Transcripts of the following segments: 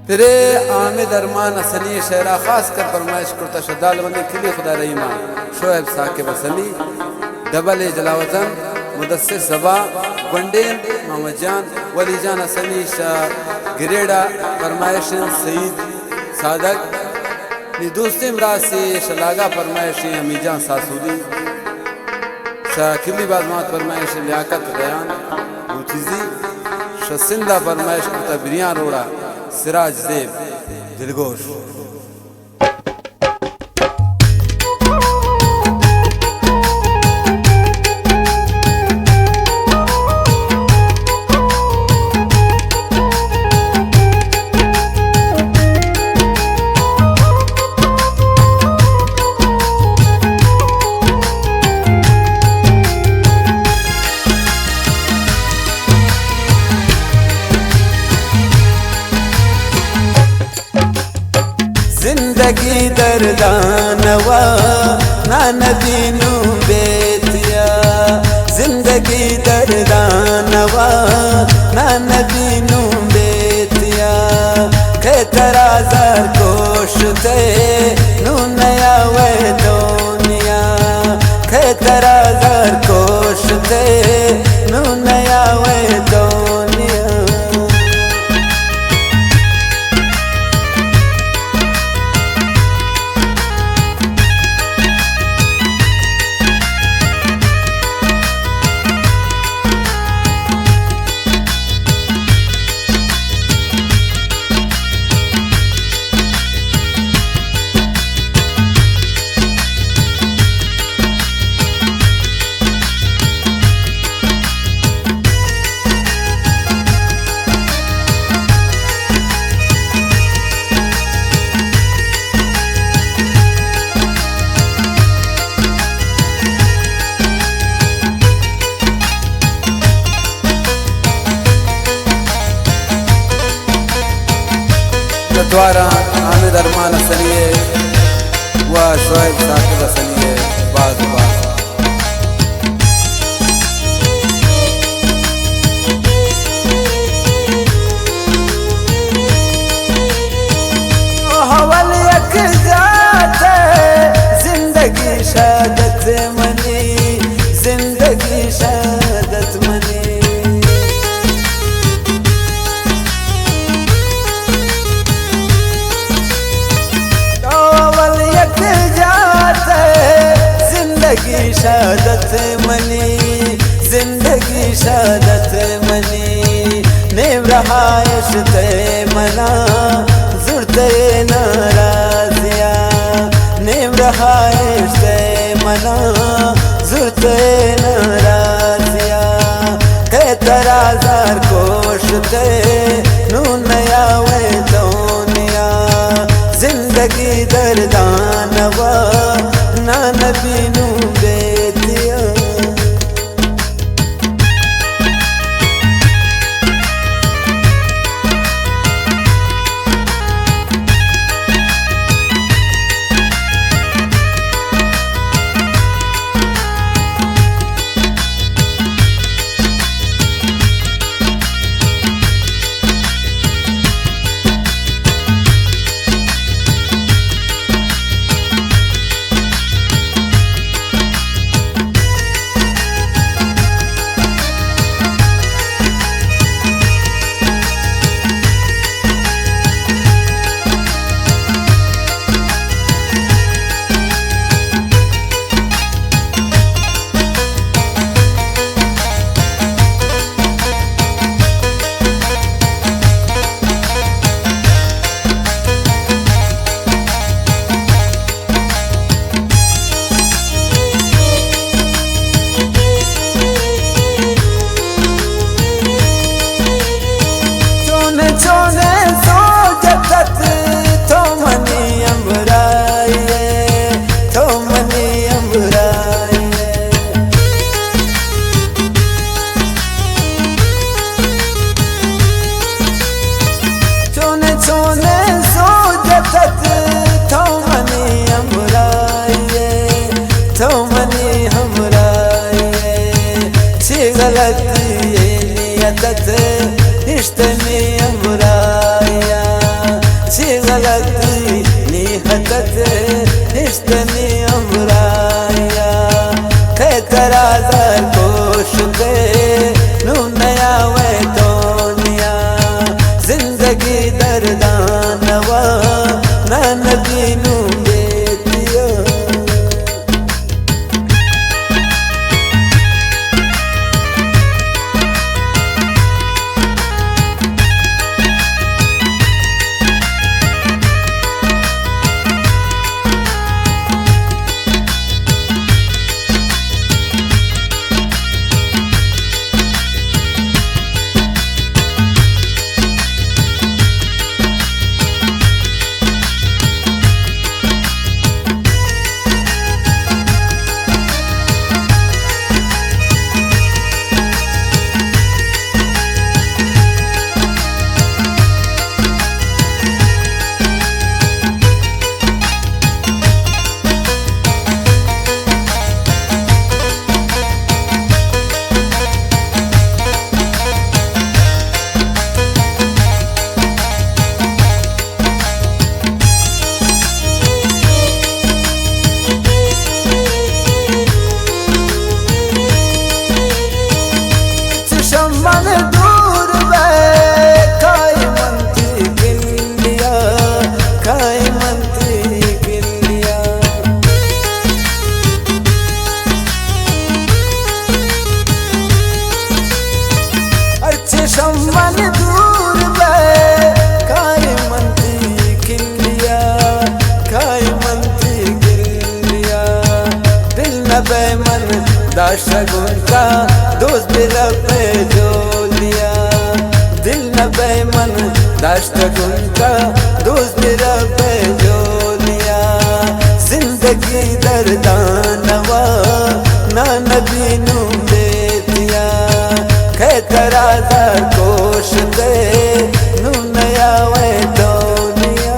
तेरे आमिद अरमान असली शेरा खास कर फरमाइश करता शदाल बंदी किली खुदा रहीमा शोएब साकिब असली डबल जलावतन मुदस्सिर सबा वंडेन मोहम्मद जान वली जान असली शाह गिरेडा फरमाइश सईद सादक नी दोस्ती मरासी शलागा फरमाइश अमीजान सासूदी शाह किली बाजमात फरमाइश लियाकत बयान मुचीजी शसिंदा फरमाइश करता बिरियान रोड़ा सिराज देव दिलगोश जिंदगी दर्दानवा ना नदीनू बेतिया जिंदगी दर्दानवा ना नदीनू बेतिया खेतरा जर कोशते नू नया वे दुनिया खेतरा जर कोशते नू नया वे दुनिया द्वारा आमिद अरमान असलिए व शोएब साकिब असलिए बाज हवल यक जाते जिंदगी शहादत मनी जिंदगी शहादत मनी जिंदगी शहादत मनी जिंदगी शहादत मनी नेम रहायश ते मना जुड़ते नाराजिया नेम रहायश ते मना जुड़ते नाराजिया के तराजार कोशते नू नया वे दुनिया जिंदगी दर्दानवा ना नबीनू बेतिया गलती निहतत हिस्तनी अमराया थे कराजर कोश दे नू नया वे दोनिया जिंदगी दर्दानवा ना नबी नू बेतिया शम्मन दूर बे काय मंती किलिया काय मंती गिलिया दिल न बेमन दाशगुन का दोस्त रबे जो लिया दिल न बेमन दाशगुन का दोस्त रबे जो लिया जिंदगी दर्दानवा ना नबी नू बेतिया कराजर कोश दे नू नया वे दोनिया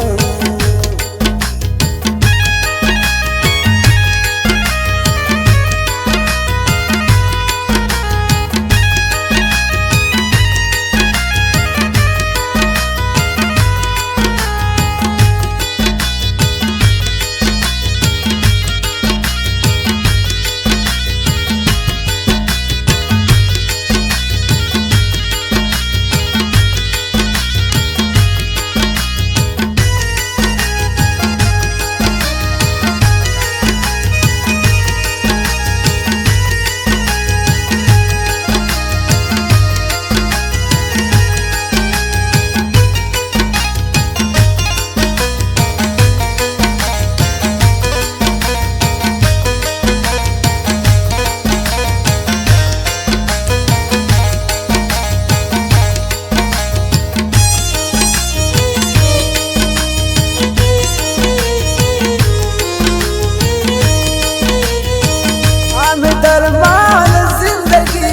दरमान जिंदगी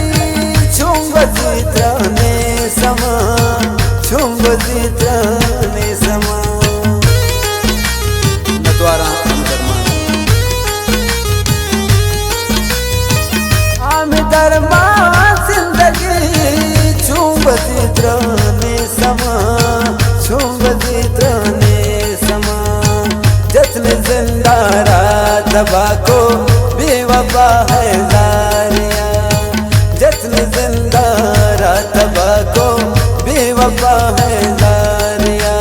छुंग जित्राने समा छुंग जित्राने समा नद्वारा आम दरमान जिंदगी छुंग जित्राने समा छुंग जित्राने समा जत्न जिंदा रात को बेवफा है जारिया जत्न जिंदा रातबा को बेवफा है जारिया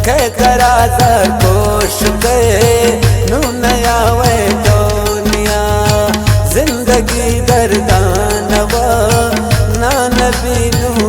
कह कराजर कोश दे नू नया वे दोनिया जिंदगी दर्दानवा ना नबी नू